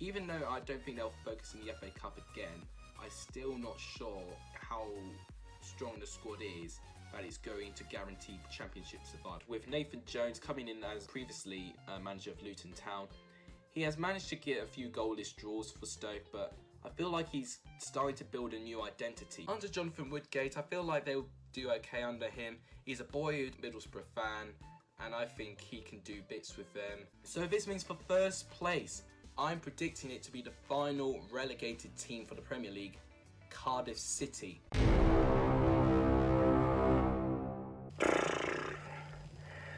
Even though I don't think they'll focus on the FA Cup again, I'm still not sure how strong the squad is that it's going to guarantee championship survival. With Nathan Jones coming in as previously manager of Luton Town, he has managed to get a few goalless draws for Stoke, but I feel like he's starting to build a new identity. Under Jonathan Woodgate, I feel like they'll do okay under him. He's a boyhood Middlesbrough fan, and I think he can do bits with them. So this means for first place, I'm predicting it to be the final relegated team for the Premier League, Cardiff City.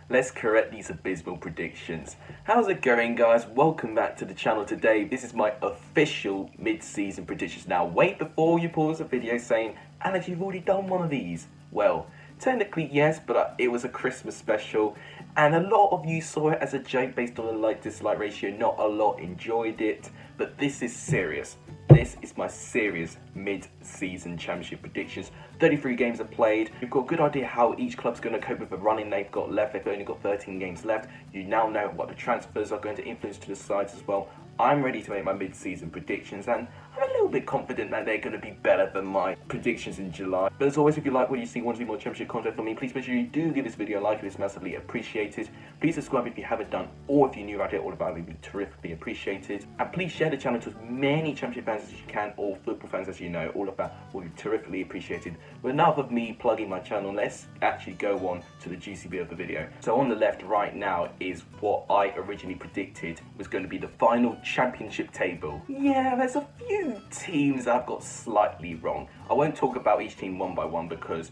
Let's correct these abysmal predictions. How's it going, guys? Welcome back to the channel today. This is my official mid-season predictions. Now, wait before you pause the video saying, Alex, you've already done one of these. Well, technically yes, but it was a Christmas special, and a lot of you saw it as a joke based on the like-dislike ratio. Not a lot enjoyed it, but this is serious. This is my serious mid-season championship predictions. 33 games are played. You've got a good idea how each club's going to cope with the running they've got left. They've only got 13 games left. You now know what the transfers are going to influence to the sides as well. I'm ready to make my mid-season predictions, and I'm a little bit confident that they're going to be better than my predictions in July. But as always, if you like what you see, want to see more championship content from me, please make sure you do give this video a like. It is massively appreciated. Please subscribe if you haven't done, or if you're new around here, all about it would be terrifically appreciated. And please share the channel to as many championship fans as you can, or football fans as you know. All of that will be terrifically appreciated. But enough of me plugging my channel. Let's actually go on to the juicy bit of the video. So on the left right now is what I originally predicted was going to be the final championship table. Yeah, there's a few teams I've got slightly wrong. I won't talk about each team one by one because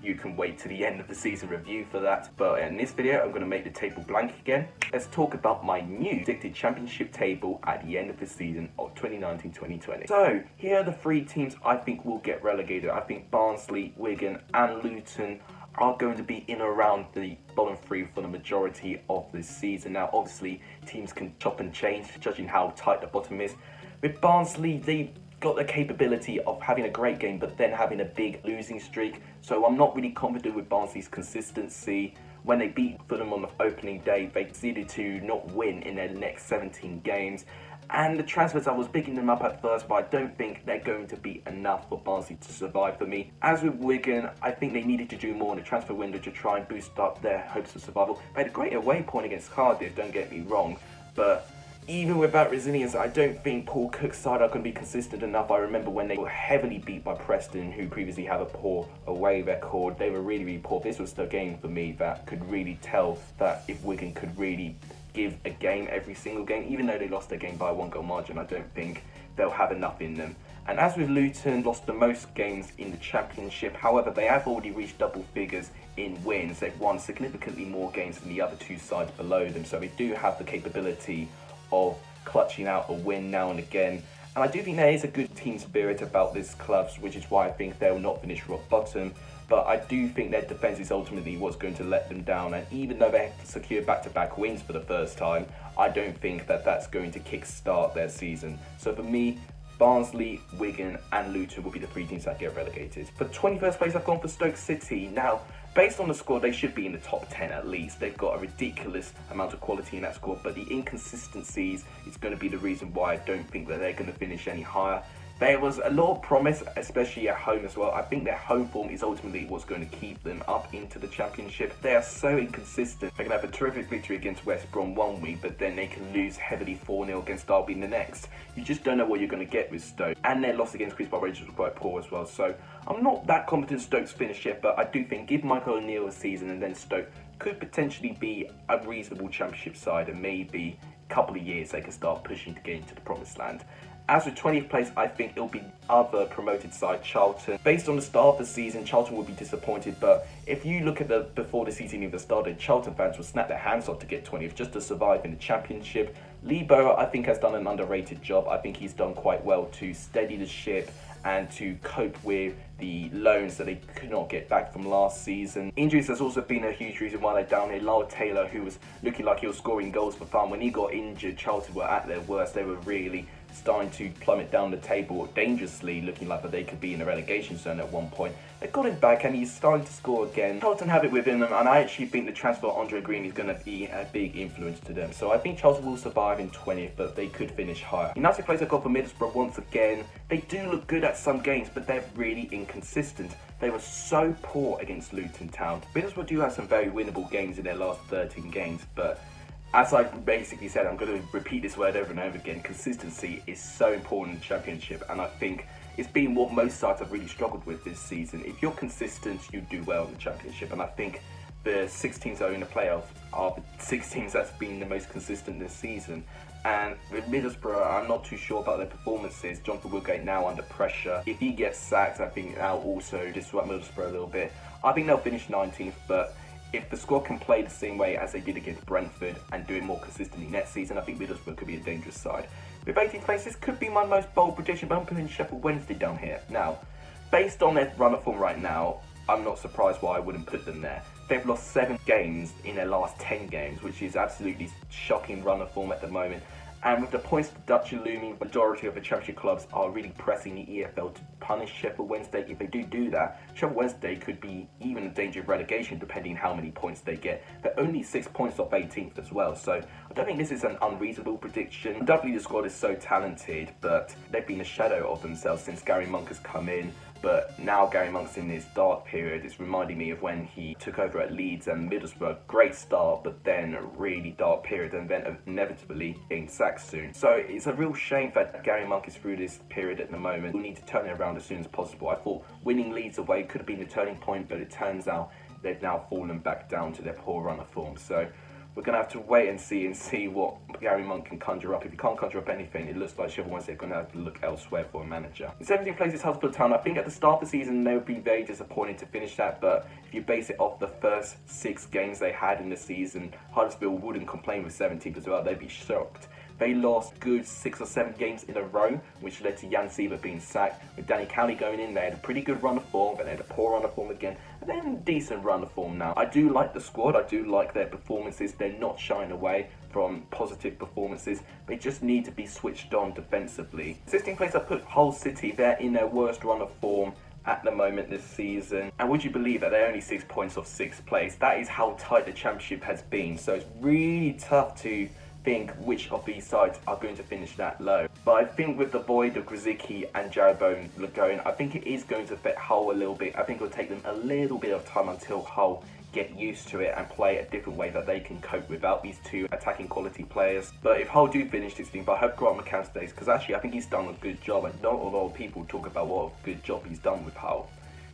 you can wait to the end of the season review for that. But in this video, I'm going to make the table blank again. Let's talk about my new predicted championship table at the end of the season of 2019-2020. So here are the three teams I think will get relegated. I think Barnsley, Wigan and Luton are going to be in around the bottom three for the majority of this season. Now, obviously, teams can chop and change, judging how tight the bottom is. With Barnsley, they got the capability of having a great game, but then having a big losing streak. So I'm not really confident with Barnsley's consistency. When they beat Fulham on the opening day, they proceeded to not win in their next 17 games. And the transfers, I was picking them up at first, but I don't think they're going to be enough for Barnsley to survive for me. As with Wigan, I think they needed to do more in the transfer window to try and boost up their hopes of survival. They had a great away point against Cardiff, don't get me wrong, but even with that resilience, I don't think Paul Cook's side are going to be consistent enough. I remember when they were heavily beat by Preston, who previously have a poor away record. They were really, really poor. This was the game for me that could really tell that if Wigan could really give a game every single game, even though they lost their game by a 1-goal margin, I don't think they'll have enough in them. And as with Luton, lost the most games in the Championship. However, they have already reached double figures in wins. They've won significantly more games than the other two sides below them, so they do have the capability of clutching out a win now and again. And I do think there is a good team spirit about this club, which is why I think they'll not finish rock bottom. But I do think their defence is ultimately what's going to let them down. And even though they have secured back-to-back wins for the first time, I don't think that that's going to kick-start their season. So for me, Barnsley, Wigan and Luton will be the three teams that get relegated. For 21st place, I've gone for Stoke City. Now, based on the squad, they should be in the top 10 at least. They've got a ridiculous amount of quality in that squad, but the inconsistencies is going to be the reason why I don't think that they're going to finish any higher. There was a lot of promise, especially at home as well. I think their home form is ultimately what's going to keep them up into the Championship. They are so inconsistent. They can have a terrific victory against West Brom one week, but then they can lose heavily 4-0 against Derby in the next. You just don't know what you're going to get with Stoke. And their loss against Crystal Palace was quite poor as well. So I'm not that confident Stoke's finish yet, but I do think give Michael O'Neill a season and then Stoke could potentially be a reasonable Championship side, and maybe a couple of years they can start pushing to get into the promised land. As with 20th place, I think it'll be other promoted side, Charlton. Based on the start of the season, Charlton will be disappointed, but if you look at before the season even started, Charlton fans will snap their hands off to get 20th just to survive in the Championship. Lee Bowyer, I think, has done an underrated job. I think he's done quite well to steady the ship and to cope with the loans that they could not get back from last season. Injuries has also been a huge reason why they're down here. Lyle Taylor, who was looking like he was scoring goals for fun, when he got injured, Charlton were at their worst. They were really starting to plummet down the table dangerously, looking like that they could be in the relegation zone at one point. They got him back and he's starting to score again. Charlton have it within them, and I actually think the transfer of Andre Green is going to be a big influence to them. So I think Charlton will survive in 20th, but they could finish higher. United plays a goal for Middlesbrough once again. They do look good at some games, but they're really inconsistent. They were so poor against Luton Town. Middlesbrough do have some very winnable games in their last 13 games, but as I basically said, I'm going to repeat this word over and over again. Consistency is so important in the Championship, and I think it's been what most sides have really struggled with this season. If you're consistent, you do well in the Championship, and I think the 6 teams that are in the playoffs are the 6 teams that's been the most consistent this season. And with Middlesbrough, I'm not too sure about their performances. Jonathan Woodgate now under pressure. If he gets sacked, I think that'll also disrupt Middlesbrough a little bit. I think they'll finish 19th, but if the squad can play the same way as they did against Brentford and do it more consistently next season, I think Middlesbrough could be a dangerous side. With 18th place, this could be my most bold prediction, but I'm putting Sheffield Wednesday down here. Now, based on their run of form right now, I'm not surprised why I wouldn't put them there. They've lost 7 games in their last 10 games, which is absolutely shocking run of form at the moment. And with the points deduction looming, majority of the Championship clubs are really pressing the EFL to punish Sheffield Wednesday. If they do that, Sheffield Wednesday could be even in danger of relegation depending how many points they get. They're only 6 points off 18th as well, so I don't think this is an unreasonable prediction. Undoubtedly the squad is so talented, but they've been a shadow of themselves since Gary Monk has come in. But now Gary Monk's in this dark period. It's reminding me of when he took over at Leeds and Middlesbrough. Great start, but then a really dark period, and then inevitably getting sacked soon. So it's a real shame that Gary Monk is through this period at the moment. We need to turn it around as soon as possible. I thought winning Leeds away could have been the turning point, but it turns out they've now fallen back down to their poor run of form. So we're going to have to wait and see what Gary Monk can conjure up. If he can't conjure up anything, it looks like Sheffield Wednesday are going to have to look elsewhere for a manager. In 17th place is Huddersfield Town. I think at the start of the season they would be very disappointed to finish that, but if you base it off the first 6 games they had in the season, Huddersfield wouldn't complain with 17th as well. They'd be shocked. They lost good 6 or 7 games in a row, which led to Jan Siebert being sacked. With Danny Cowley going in, they had a pretty good run of form, but they had a poor run of form again, and then a decent run of form now. I do like the squad, I do like their performances. They're not shying away from positive performances. They just need to be switched on defensively. 16th place, I put Hull City. They're in their worst run of form at the moment this season, and would you believe that they're only 6 points off 6th place? That is how tight the Championship has been, so it's really tough to think which of these sides are going to finish that low. But I think with the void of Grzycki and Jarrod Bowen going, I think it is going to affect Hull a little bit. I think it'll take them a little bit of time until Hull get used to it and play a different way that they can cope without these 2 attacking quality players. But if Hull do finish 16th, but I hope Grant McCann stays, because actually I think he's done a good job, and not a lot of people talk about what a good job he's done with Hull.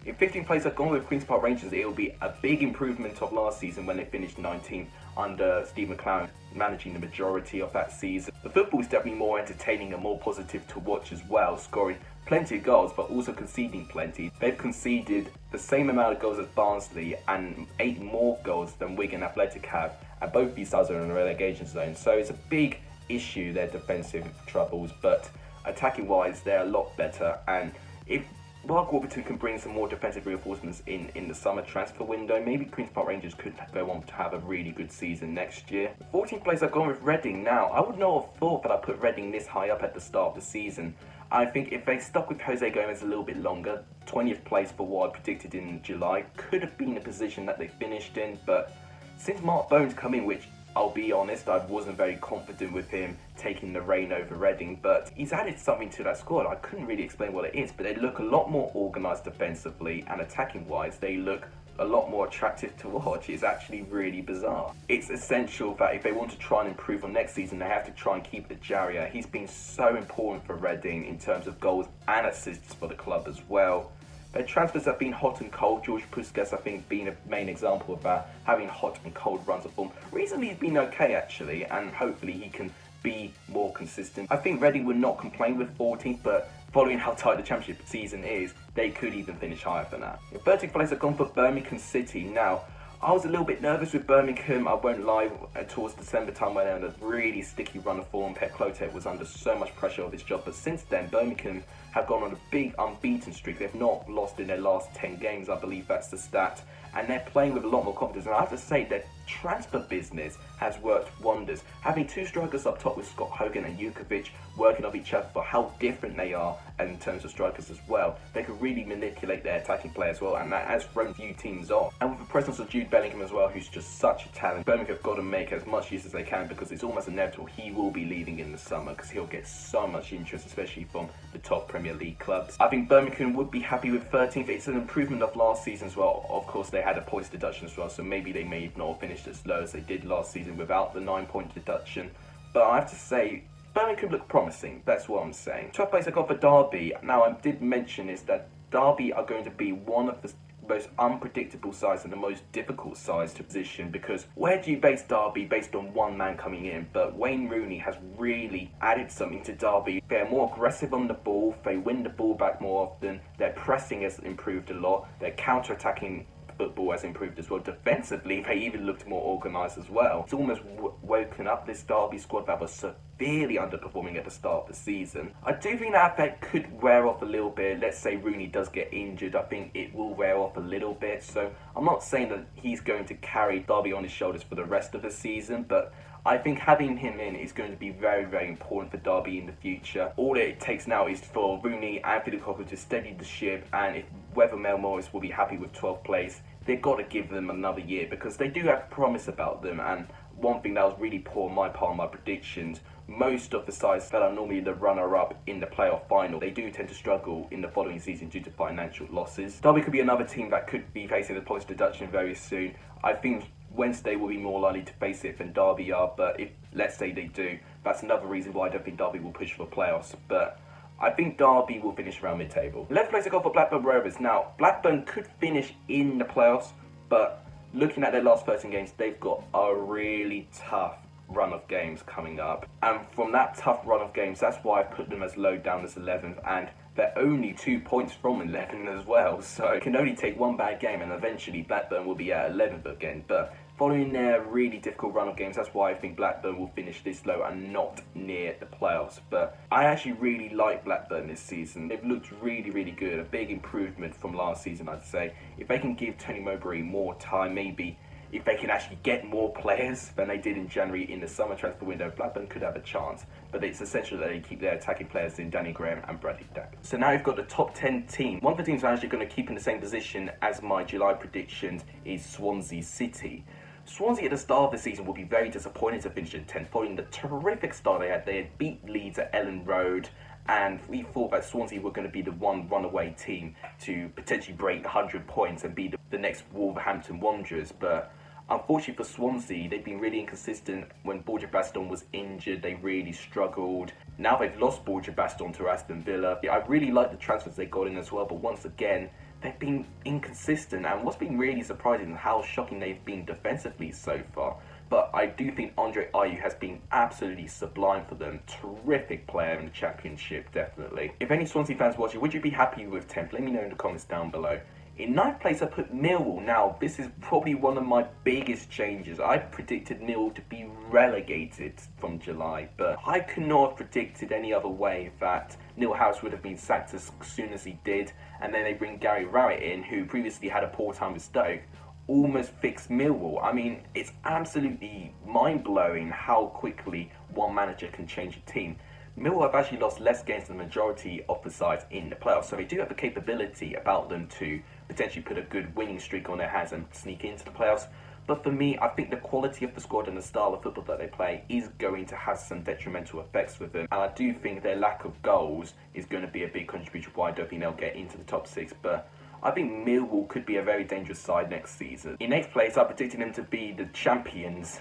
In 15th place, I've gone with Queen's Park Rangers. It'll be a big improvement of last season when they finished 19th under Steve McClaren managing the majority of that season. The football is definitely more entertaining and more positive to watch as well, scoring plenty of goals but also conceding plenty. They've conceded the same amount of goals as Barnsley and 8 more goals than Wigan Athletic have, and both these sides are in the relegation zone. So it's a big issue, their defensive troubles, but attacking wise they're a lot better. And if Mark Warburton can bring some more defensive reinforcements in the summer transfer window, maybe Queen's Park Rangers could go on to have a really good season next year. 14th place, I've gone with Reading. Now, I would not have thought that I put Reading this high up at the start of the season. I think if they stuck with Jose Gomez a little bit longer, 20th place for what I predicted in July could have been a position that they finished in, but since Mark Bowen's come in, which I'll be honest, I wasn't very confident with him taking the reign over Reading, but he's added something to that squad. I couldn't really explain what it is, but they look a lot more organised defensively, and attacking wise they look a lot more attractive to watch. It's actually really bizarre. It's essential that if they want to try and improve on next season, they have to try and keep Ejaria. He's been so important for Reading in terms of goals and assists for the club as well. Their transfers have been hot and cold. George Puskas, I think, being a main example of that, having hot and cold runs of form. Recently he's been okay actually, and hopefully he can be more consistent. I think Reading would not complain with 14th, but following how tight the Championship season is, they could even finish higher than that. In 13th place, I've gone for Birmingham City. Now, I was a little bit nervous with Birmingham, I won't lie, towards December time when they had a really sticky run of form. Pep Clotet was under so much pressure of his job, but since then, Birmingham have gone on a big unbeaten streak. They've not lost in their last 10 games, I believe that's the stat, and they're playing with a lot more confidence. And I have to say, their transfer business has worked wonders. Having two strikers up top with Scott Hogan and Jukovic working off each other for how different they are in terms of strikers as well, they could really manipulate their attacking play as well, and that has thrown few teams off. And with the presence of Jude Bellingham as well, who's just such a talent, Birmingham have got to make as much use as they can, because it's almost inevitable he will be leaving in the summer, because he'll get so much interest, especially from the top Premier League clubs. I think Birmingham would be happy with 13th. It's an improvement of last season as well. Of course, they had a points deduction as well, so maybe they may not have finished as low as they did last season without the 9-point deduction. But I have to say, Birmingham look promising, that's what I'm saying. 12th place I got for Derby. Now, I did mention is that Derby are going to be one of the most unpredictable sides and the most difficult sides to position, because where do you base Derby based on one man coming in? But Wayne Rooney has really added something to Derby. They're more aggressive on the ball, they win the ball back more often, their pressing has improved a lot, their counter-attacking football has improved as well. Defensively, they even looked more organised as well. It's almost woken up this Derby squad that was severely underperforming at the start of the season. I do think that effect could wear off a little bit. Let's say Rooney does get injured, I think it will wear off a little bit. So I'm not saying that he's going to carry Derby on his shoulders for the rest of the season, but I think having him in is going to be very, very important for Derby in the future. All it takes now is for Rooney and Philip Cocker to steady the ship, and if whether Mel Morris will be happy with 12th place, they've got to give them another year, because they do have promise about them. And one thing that was really poor on my part of my predictions, most of the sides that are normally the runner-up in the playoff final, they do tend to struggle in the following season due to financial losses. Derby could be another team that could be facing the points deduction very soon. I think Wednesday will be more likely to face it than Derby are, but if, let's say they do, that's another reason why I don't think Derby will push for playoffs. But I think Derby will finish around mid-table. 11th place I got for Blackburn Rovers. Now, Blackburn could finish in the playoffs, but looking at their last 13 games, they've got a really tough run of games coming up. And from that tough run of games, that's why I put them as low down as 11th, and they're only 2 points from 11 as well. So it can only take one bad game and eventually Blackburn will be at 11th again. But following their really difficult run of games, that's why I think Blackburn will finish this low and not near the playoffs. But I actually really like Blackburn this season. They've looked really, really good. A big improvement from last season, I'd say. If they can give Tony Mowbray more time, maybe if they can actually get more players than they did in January in the summer transfer window, Blackburn could have a chance. But it's essential that they keep their attacking players in Danny Graham and Bradley Dack. So now you've got the top 10 team. One of the teams I'm actually going to keep in the same position as my July predictions is Swansea City. Swansea at the start of the season will be very disappointed to finish in 10th following the terrific start they had. They had beat Leeds at Ellen Road, and we thought that Swansea were going to be the one runaway team to potentially break 100 points and be the next Wolverhampton Wanderers. But unfortunately for Swansea, they've been really inconsistent. When Borja Baston was injured, they really struggled. Now they've lost Borja Baston to Aston Villa. I really like the transfers they got in as well, but once again, they've been inconsistent. And what's been really surprising is how shocking they've been defensively so far. But I do think Andre Ayew has been absolutely sublime for them. Terrific player in the Championship, definitely. If any Swansea fans watching, would you be happy with 10th? Let me know in the comments down below. In 9th place, I put Millwall. Now, this is probably one of my biggest changes. I predicted Millwall to be relegated from July, but I could not have predicted any other way that Neil House would have been sacked as soon as he did, and then they bring Gary Rowett in, who previously had a poor time with Stoke, almost fixed Millwall. I mean, it's absolutely mind-blowing how quickly one manager can change a team. Millwall have actually lost less games than the majority of the sides in the playoffs, so they do have the capability about them to potentially put a good winning streak on their hands and sneak into the playoffs. But for me, I think the quality of the squad and the style of football that they play is going to have some detrimental effects with them. And I do think their lack of goals is going to be a big contributor why I don't think they'll get into the top 6. But I think Millwall could be a very dangerous side next season. In 8th place, I predicted them to be the champions.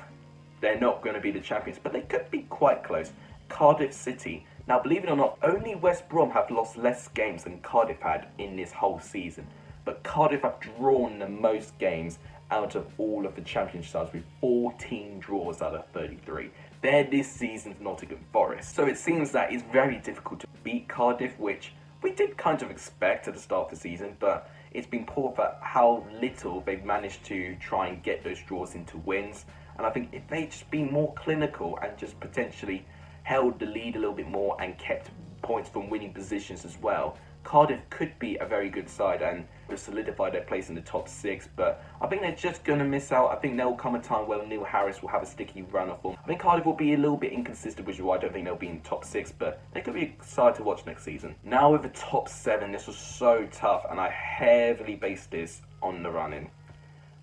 They're not going to be the champions, but they could be quite close. Cardiff City. Now, believe it or not, only West Brom have lost less games than Cardiff had in this whole season. But Cardiff have drawn the most games out of all of the Championship sides with 14 draws out of 33. They're this season's Nottingham Forest. So it seems that it's very difficult to beat Cardiff, which we did kind of expect at the start of the season, but it's been poor for how little they've managed to try and get those draws into wins. And I think if they just been more clinical and just potentially held the lead a little bit more and kept points from winning positions as well. Cardiff could be a very good side and will solidify their place in the top 6, but I think they're just going to miss out. I think there will come a time where Neil Harris will have a sticky run of form. I think Cardiff will be a little bit inconsistent, which is why I don't think they'll be in the top 6, but they could be a side to watch next season. Now with the top 7, this was so tough, and I heavily based this on the running.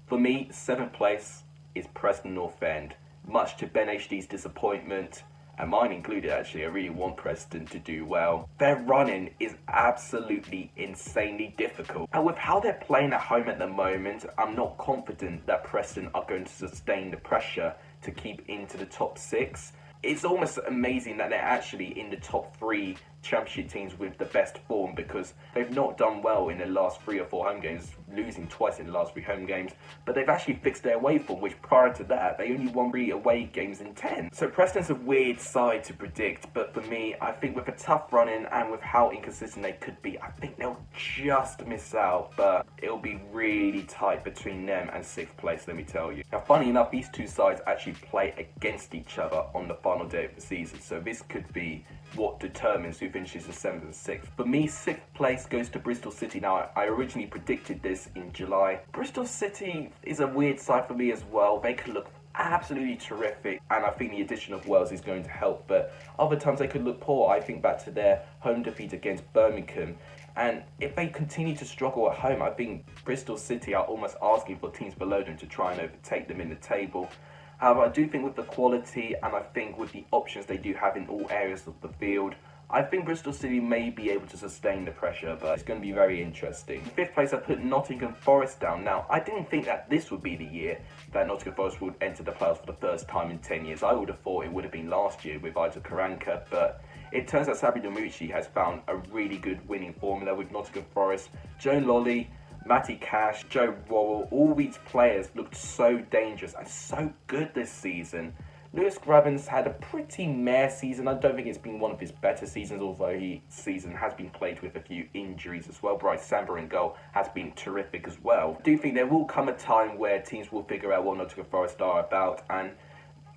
For me, 7th place is Preston North End. Much to Ben HD's disappointment, and mine included actually, I really want Preston to do well. Their running is absolutely insanely difficult. And with how they're playing at home at the moment, I'm not confident that Preston are going to sustain the pressure to keep into the top 6. It's almost amazing that they're actually in the top 3 championship teams with the best form, because they've not done well in their last 3 or 4 home games, losing twice in the last 3 home games, but they've actually fixed their away form, which prior to that they only won 3 away games in 10. So Preston's a weird side to predict, but for me, I think with a tough run-in and with how inconsistent they could be, I think they'll just miss out, but it'll be really tight between them and 6th place, let me tell you. Now funny enough, these two sides actually play against each other on the final day of the season, so this could be what determines who finishes in 7th and 6th. For me, 6th place goes to Bristol City. Now, I originally predicted this in July. Bristol City is a weird side for me as well. They could look absolutely terrific, and I think the addition of Wells is going to help, but other times they could look poor. I think back to their home defeat against Birmingham, and if they continue to struggle at home, I think Bristol City are almost asking for teams below them to try and overtake them in the table. However, I do think with the quality and I think with the options they do have in all areas of the field, I think Bristol City may be able to sustain the pressure, but it's going to be very interesting. In 5th place, I put Nottingham Forest down. Now, I didn't think that this would be the year that Nottingham Forest would enter the playoffs for the first time in 10 years. I would have thought it would have been last year with Isaac Karanka, but it turns out Sabri Domucci has found a really good winning formula with Nottingham Forest. Joe Lolly, Matty Cash, Joe Worrell, all these players looked so dangerous and so good this season. Lewis Graven's had a pretty meh season. I don't think it's been one of his better seasons, although his season has been plagued with a few injuries as well. Bryce Samba in goal has been terrific as well. I do think there will come a time where teams will figure out what Nottingham Forest are about, and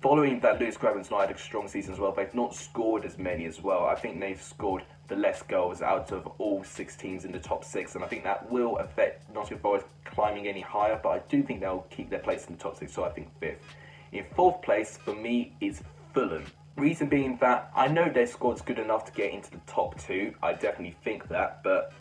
following that, Lewis Graven's not had a strong season as well. They've not scored as many as well. I think they've scored the less goals out of all 6 teams in the top 6, and I think that will affect Nottingham Forest climbing any higher, but I do think they'll keep their place in the top 6, so I think 5th. In 4th place, for me, is Fulham. Reason being that I know their squad's good enough to get into the top 2. I definitely think that, but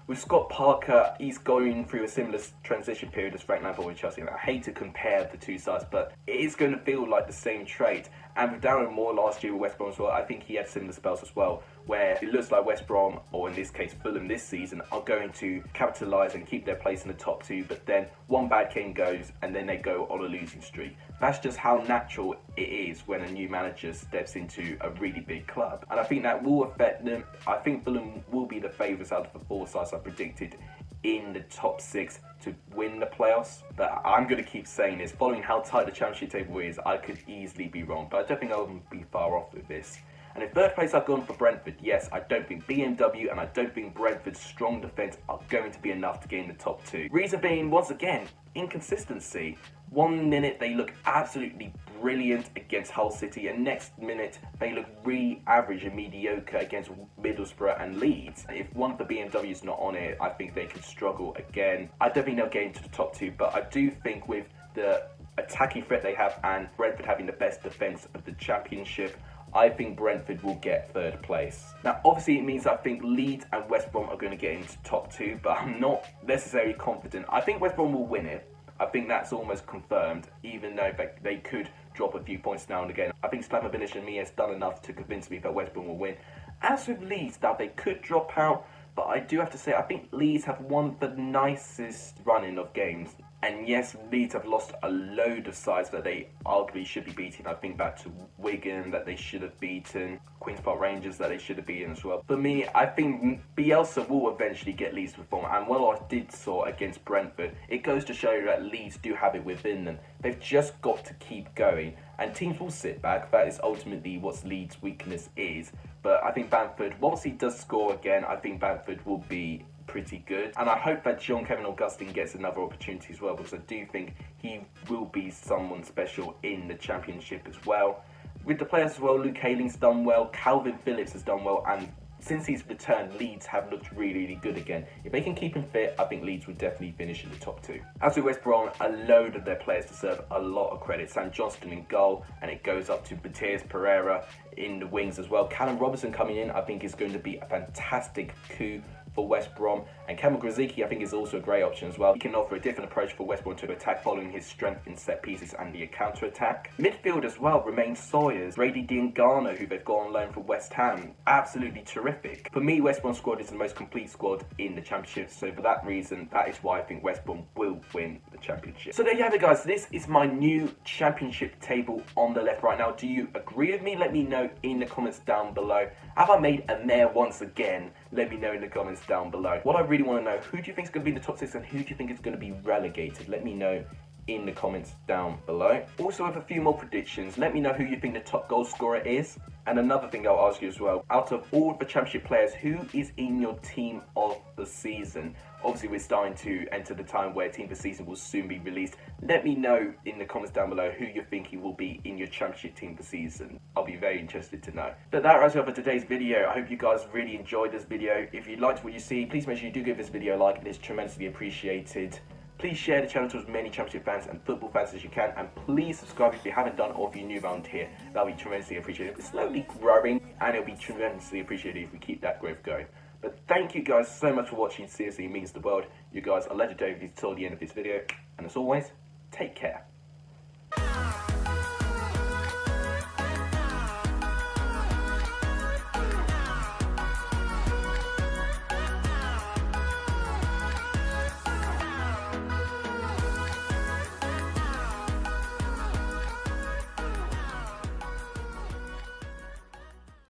with Scott Parker, he's going through a similar transition period as Frank Lampard with Chelsea. And I hate to compare the two sides, but it is going to feel like the same trait. And with Darren Moore last year with West Brom as well, I think he had similar spells as well, where it looks like West Brom, or in this case Fulham this season, are going to capitalise and keep their place in the top 2, but then one bad game goes and then they go on a losing streak. That's just how natural it is when a new manager steps into a really big club. And I think that will affect them. I think Fulham will be the favourites out of the 4 sides I predicted in the top 6 to win the playoffs. But I'm going to keep saying this, following how tight the championship table is, I could easily be wrong, but I don't think I'll be far off with this. And in 3rd place, I've gone for Brentford. Yes, I don't think BMW and I don't think Brentford's strong defence are going to be enough to get in the top 2. Reason being, once again, inconsistency. One minute they look absolutely brilliant against Hull City, and next minute they look really average and mediocre against Middlesbrough and Leeds. If one of the BMWs not on it, I think they could struggle again. I don't think they'll get into the top 2, but I do think with the attacking threat they have and Brentford having the best defence of the championship, I think Brentford will get 3rd place. Now, obviously, it means I think Leeds and West Brom are going to get into top 2, but I'm not necessarily confident. I think West Brom will win it. I think that's almost confirmed, even though they could drop a few points now and again. I think Slaven Bilic and Mia has done enough to convince me that West Brom will win. As with Leeds, now they could drop out, but I do have to say, I think Leeds have one of the nicest run-in of games. And yes, Leeds have lost a load of sides that they arguably should be beating. I think back to Wigan that they should have beaten, Queen's Park Rangers that they should have beaten as well. For me, I think Bielsa will eventually get Leeds to perform. And while I did saw against Brentford, it goes to show you that Leeds do have it within them. They've just got to keep going. And teams will sit back. That is ultimately what Leeds' weakness is. But I think Bamford, once he does score again, I think Bamford will be pretty good, and I hope that John Kevin Augustine gets another opportunity as well, because I do think he will be someone special in the championship as well. With the players as well, Luke Haling's done well, Calvin Phillips has done well, and since he's returned, Leeds have looked really, really good again. If they can keep him fit, I think Leeds would definitely finish in the top 2. As with West Brom, a load of their players deserve a lot of credit. Sam Johnston in goal, and it goes up to Matthias Pereira in the wings as well. Callum Robinson coming in, I think is going to be a fantastic coup for West Brom, and Kamil Grzycki I think is also a great option as well. He can offer a different approach for West Brom to attack following his strength in set pieces and the counter attack. Midfield as well remains Sawyers, Brady Diangana, who they've got on loan from West Ham, absolutely terrific. For me, West Brom squad is the most complete squad in the Championship, so for that reason, that is why I think West Brom will win the Championship. So there you have it, guys. This is my new Championship table on the left right now. Do you agree with me? Let me know in the comments down below. Have I made a mare once again? Let me know in the comments down below. What I really want to know, who do you think is going to be in the top 6 and who do you think is going to be relegated? Let me know in the comments down below. Also, with a few more predictions, let me know who you think the top goal scorer is. And another thing I'll ask you as well, out of all the Championship players, who is in your team of the season? Obviously, we're starting to enter the time where team of the season will soon be released. Let me know in the comments down below who you're thinking will be in your Championship team of the season. I'll be very interested to know. But that wraps up for today's video. I hope you guys really enjoyed this video. If you liked what you see, please make sure you do give this video a like. It is tremendously appreciated. Please share the channel to as many Championship fans and football fans as you can, and please subscribe if you haven't done or if you're new around here. That'll be tremendously appreciated. It's slowly growing, and it'll be tremendously appreciated if we keep that growth going. But thank you guys so much for watching. Seriously, it means the world. You guys are legendary if you till the end of this video, and as always, take care.